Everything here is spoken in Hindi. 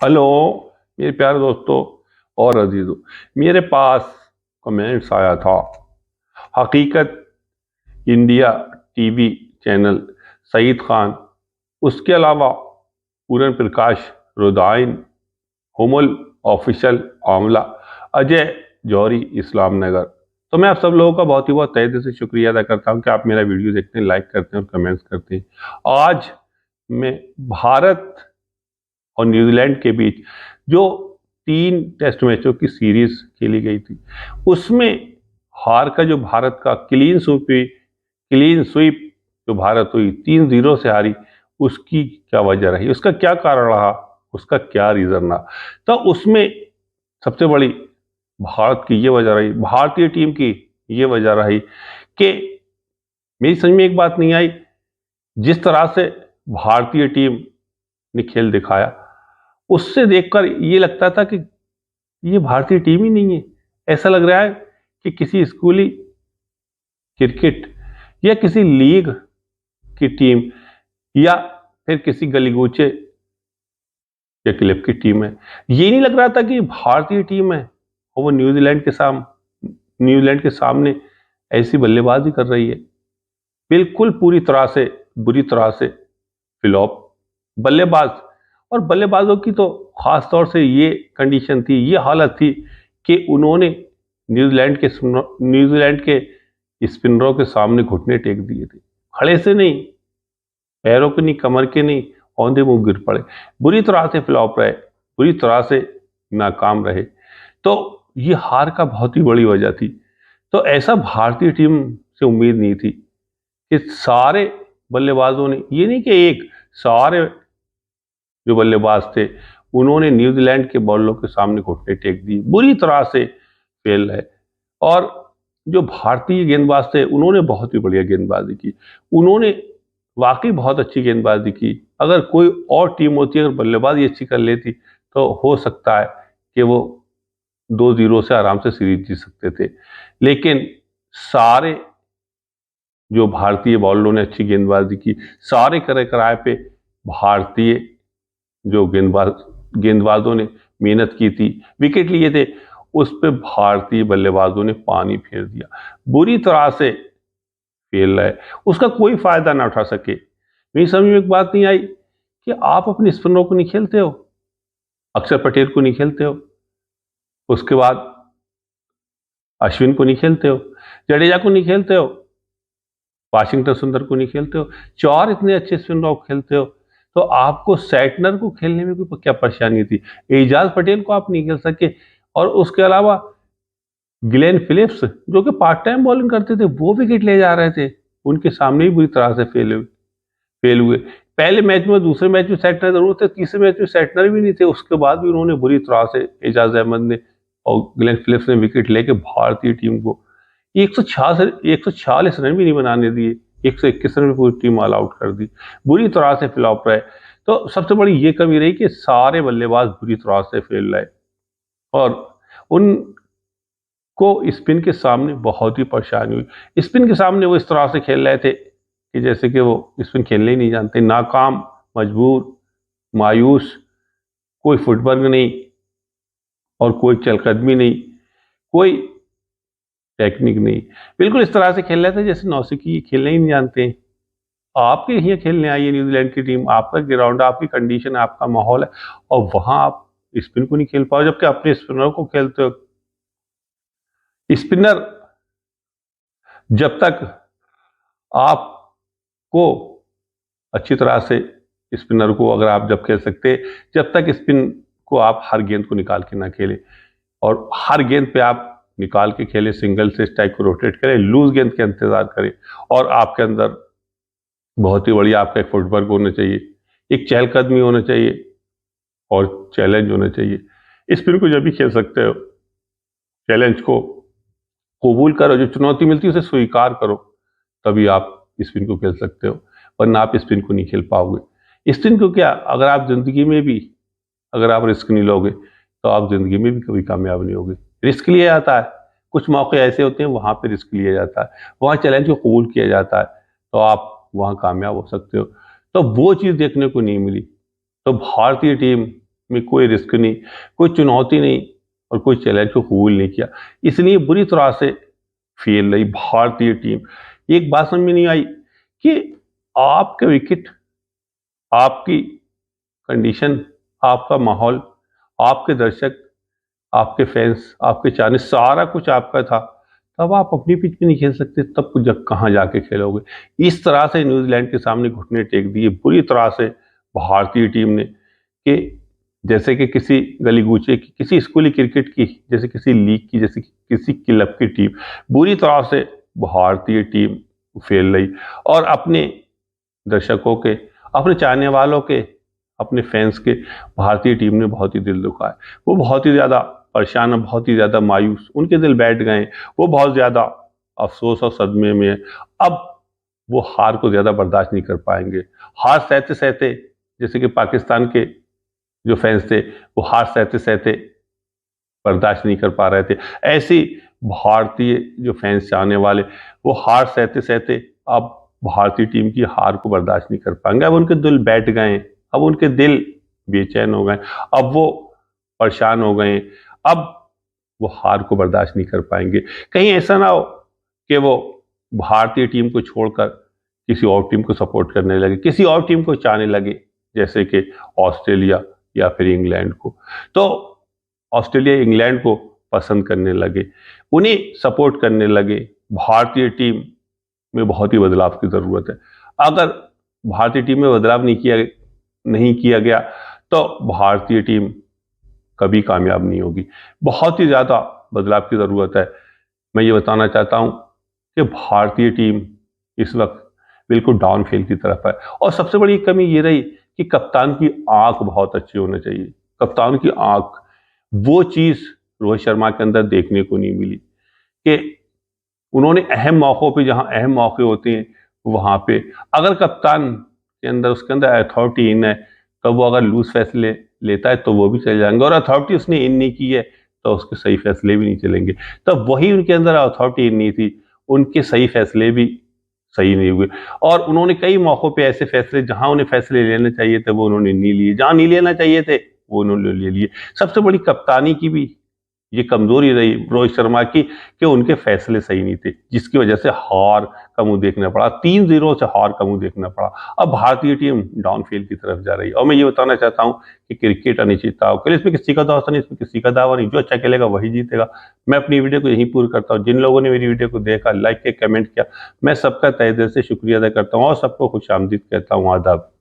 हेलो मेरे प्यारे दोस्तों और अजीजों, मेरे पास कमेंट्स आया था। हकीकत India TV channel, Saeed Khan, उसके अलावा पूरन प्रकाश, रुदाइन, हुमुल ऑफिशियल, आंवला, अजय जौहरी, इस्लाम नगर। तो मैं आप सब लोगों का बहुत ही बहुत तहे दिल से शुक्रिया अदा करता हूं कि आप मेरा वीडियो देखते हैं, लाइक करते हैं और कमेंट्स करते हैं। आज मैं भारत और न्यूजीलैंड के बीच जो 3 टेस्ट मैचों की सीरीज खेली गई थी, उसमें हार का जो भारत का क्लीन स्वीप जो भारत हुई 3-0 से हारी, उसकी क्या वजह रही, उसका क्या कारण रहा, उसका क्या रीजन रहा। तो उसमें सबसे बड़ी भारत की ये वजह रही, भारतीय टीम की ये वजह रही कि मेरी समझ में एक बात नहीं आई, जिस तरह से भारतीय टीम ने खेल दिखाया, उससे देखकर ये लगता था कि ये भारतीय टीम ही नहीं है। ऐसा लग रहा है कि किसी स्कूली क्रिकेट या किसी लीग की टीम या फिर किसी गलीगोचे या क्लब की टीम है। ये नहीं लग रहा था कि भारतीय टीम है और वो न्यूजीलैंड के सामने ऐसी बल्लेबाजी कर रही है। बिल्कुल पूरी तरह से, बुरी तरह से फ्लॉप बल्लेबाज। और बल्लेबाजों की तो खास तौर से ये कंडीशन थी, ये हालत थी कि उन्होंने न्यूजीलैंड के स्पिनरों के सामने घुटने टेक दिए थे। खड़े से नहीं, पैरों के नहीं, कमर के नहीं, औंधे मुंह गिर पड़े। बुरी तरह से फ्लॉप रहे, बुरी तरह से नाकाम रहे। तो ये हार का बहुत ही बड़ी वजह थी। तो ऐसा भारतीय टीम से उम्मीद नहीं थी कि सारे बल्लेबाजों ने, ये नहीं कि एक, सारे जो बल्लेबाज थे उन्होंने न्यूजीलैंड के बॉलरों के सामने घुटने टेक दिए, बुरी तरह से फेल है। और जो भारतीय गेंदबाज थे उन्होंने बहुत ही बढ़िया गेंदबाजी की, उन्होंने वाकई बहुत अच्छी गेंदबाजी की। अगर कोई और टीम होती, अगर बल्लेबाजी अच्छी कर लेती, तो हो सकता है कि वो 2-0 से आराम से सीरीज जीत सकते थे। लेकिन सारे जो भारतीय बॉलरों ने अच्छी गेंदबाजी की, सारे करे कराए पे भारतीय जो गेंदबाजों ने मेहनत की थी, विकेट लिए थे, उस पे भारतीय बल्लेबाजों ने पानी फेर दिया, बुरी तरह से फेल है। उसका कोई फायदा ना उठा सके। मेरी समझ में एक बात नहीं आई कि आप अपने स्पिनरों को नहीं खेलते हो, अक्षर पटेल को नहीं खेलते हो, उसके बाद अश्विन को नहीं खेलते हो, जडेजा को नहीं खेलते हो, वाशिंगटन सुंदर को नहीं खेलते हो, 4 इतने अच्छे स्पिनर खेलते हो, तो आपको सैटनर को खेलने में कोई क्या परेशानी थी। एजाज पटेल को आप नहीं खेल सके। और उसके अलावा ग्लेन फिलिप्स जो कि पार्ट टाइम बॉलिंग करते थे, वो विकेट ले जा रहे थे, उनके सामने ही बुरी तरह से फेल हुए। पहले मैच में, दूसरे मैच में सैटनर जरूर थे, तीसरे मैच में सैटनर भी नहीं थे, उसके बाद भी उन्होंने बुरी तरह से, एजाज अहमद ने और ग्लेन फिलिप्स ने विकेट लेके भारतीय टीम को 146 रन भी नहीं बनाने दिए, 121 रन में पूरी टीम ऑल आउट कर दी, बुरी तरह से फ्लॉप रहे। तो सबसे बड़ी ये कमी रही कि सारे बल्लेबाज बुरी तरह से फेल रहे और उनको स्पिन के सामने बहुत ही परेशानी हुई। स्पिन के सामने वो इस तरह से खेल रहे थे कि जैसे कि वो स्पिन खेलने ही नहीं जानते, नाकाम, मजबूर, मायूस, कोई फुटवर्क नहीं और कोई चलकदमी नहीं, कोई टेक्निक नहीं, बिल्कुल इस तरह से खेल रहे थे जैसे नौसिखी खेलने ही नहीं जानते हैं। आपके यहाँ खेलने आई है न्यूजीलैंड की टीम, आपका ग्राउंड, आपकी कंडीशन है, आपका माहौल है, और वहां आप स्पिन को नहीं खेल पाओ, जबकि अपने स्पिनर को खेलते हो। स्पिनर जब तक आपको अच्छी तरह से, स्पिनर को अगर आप जब खेल सकते, जब तक स्पिन को आप हर गेंद को निकाल के ना खेले और हर गेंद पे आप निकाल के खेले, सिंगल से स्ट्राइक को रोटेट करें, लूज गेंद का इंतजार करें, और आपके अंदर बहुत ही बढ़िया आपका एक फुटवर्क होना चाहिए, एक चहलकदमी होना चाहिए और चैलेंज होना चाहिए। स्पिन को जब भी खेल सकते हो, चैलेंज को कबूल करो, जो चुनौती मिलती है उसे स्वीकार करो, तभी आप स्पिन को खेल सकते हो, वरना आप स्पिन को नहीं खेल पाओगे। स्पिन को क्या, अगर आप जिंदगी में भी अगर आप रिस्क नहीं लोगे तो आप जिंदगी में भी कभी कामयाब नहीं होगे। रिस्क लिया जाता है, कुछ मौके ऐसे होते हैं वहां पे रिस्क लिया जाता है, वहां चैलेंज को कबूल किया जाता है, तो आप वहां कामयाब हो सकते हो। तो वो चीज देखने को नहीं मिली। तो भारतीय टीम में कोई रिस्क नहीं, कोई चुनौती नहीं और कोई चैलेंज को कबूल नहीं किया, इसलिए बुरी तरह से फेल रही भारतीय टीम। एक बात समझ में नहीं आई कि आपके विकेट, आपकी कंडीशन, आपका माहौल, आपके दर्शक, आपके फैंस, आपके चाहने, सारा कुछ आपका था, तब आप अपनी पिच पे नहीं खेल सकते, तब जब कहाँ जाके खेलोगे। इस तरह से न्यूजीलैंड के सामने घुटने टेक दिए बुरी तरह से भारतीय टीम ने, कि जैसे कि किसी गली गूचे की, किसी स्कूली क्रिकेट की, जैसे किसी लीग की, जैसे किसी क्लब की टीम, बुरी तरह से भारतीय टीम फेल रही और अपने दर्शकों के, अपने चाहने वालों के, अपने फैंस के भारतीय टीम ने बहुत ही दिल दुखाए। वो बहुत ही ज़्यादा परेशान है, बहुत ही ज़्यादा मायूस, उनके दिल बैठ गए, वो बहुत ज़्यादा अफसोस और सदमे में है। अब वो हार को ज़्यादा बर्दाश्त नहीं कर पाएंगे। हार सहते सहते, जैसे कि पाकिस्तान के जो फैंस थे, वो हार सहते सहते बर्दाश्त नहीं कर पा रहे थे, ऐसी भारतीय जो फैंस चाहने वाले, वो हार सहते सहते अब भारतीय टीम की हार को बर्दाश्त नहीं कर पाएंगे। अब उनके दिल बैठ गए, अब उनके दिल बेचैन हो गए, अब वो परेशान हो गए, अब वो हार को बर्दाश्त नहीं कर पाएंगे। कहीं ऐसा ना हो कि वो भारतीय टीम को छोड़कर किसी और टीम को सपोर्ट करने लगे, किसी और टीम को चाहने लगे, जैसे कि ऑस्ट्रेलिया या फिर इंग्लैंड को। तो ऑस्ट्रेलिया इंग्लैंड को पसंद करने लगे, उन्हें सपोर्ट करने लगे। भारतीय टीम में बहुत ही बदलाव की जरूरत है। अगर भारतीय टीम में बदलाव नहीं किया गया तो भारतीय टीम कभी कामयाब नहीं होगी। बहुत ही ज्यादा बदलाव की जरूरत है। मैं ये बताना चाहता हूं कि भारतीय टीम इस वक्त बिल्कुल डाउनफॉल की तरफ है और सबसे बड़ी कमी ये रही कि कप्तान की आंख बहुत अच्छी होनी चाहिए। कप्तान की आंख, वो चीज रोहित शर्मा के अंदर देखने को नहीं मिली कि उन्होंने अहम मौकों पे, जहां अहम मौके होते हैं वहां पे अगर कप्तान के अंदर, उसके अंदर अथॉरिटी इन है, तो वो अगर लूज फैसले लेता है तो वो भी चले जाएंगे, और अथॉरिटी उसने इन नहीं की है तो उसके सही फैसले भी नहीं चलेंगे। तो वही उनके अंदर अथॉरिटी इन नहीं थी, उनके सही फैसले भी सही नहीं हुए और उन्होंने कई मौकों पे ऐसे फैसले, जहां उन्हें फैसले लेने चाहिए थे वो उन्होंने नहीं लिए, जहां नहीं लेना चाहिए थे वो उन्होंने ले लिए। सबसे बड़ी कप्तानी की भी ये कमजोरी रही रोहित शर्मा की कि उनके फैसले सही नहीं थे, जिसकी वजह से हार का मुंह देखना पड़ा, 3-0 से हार का मुंह देखना पड़ा। अब भारतीय टीम डाउनफॉल की तरफ जा रही है और मैं ये बताना चाहता हूं कि क्रिकेट अनिश्चितता हो, इसमें किसी का दावा नहीं, इसमें किसी का दावा नहीं, जो अच्छा खेलेगा वही जीतेगा। मैं अपनी वीडियो को यहीं पूरी करता हूँ। जिन लोगों ने मेरी वीडियो को देखा, लाइक किया, कमेंट किया, मैं सबका तहे दिल से शुक्रिया अदा करता हूँ और सबको खुश आमदीद कहता हूँ। आदाब।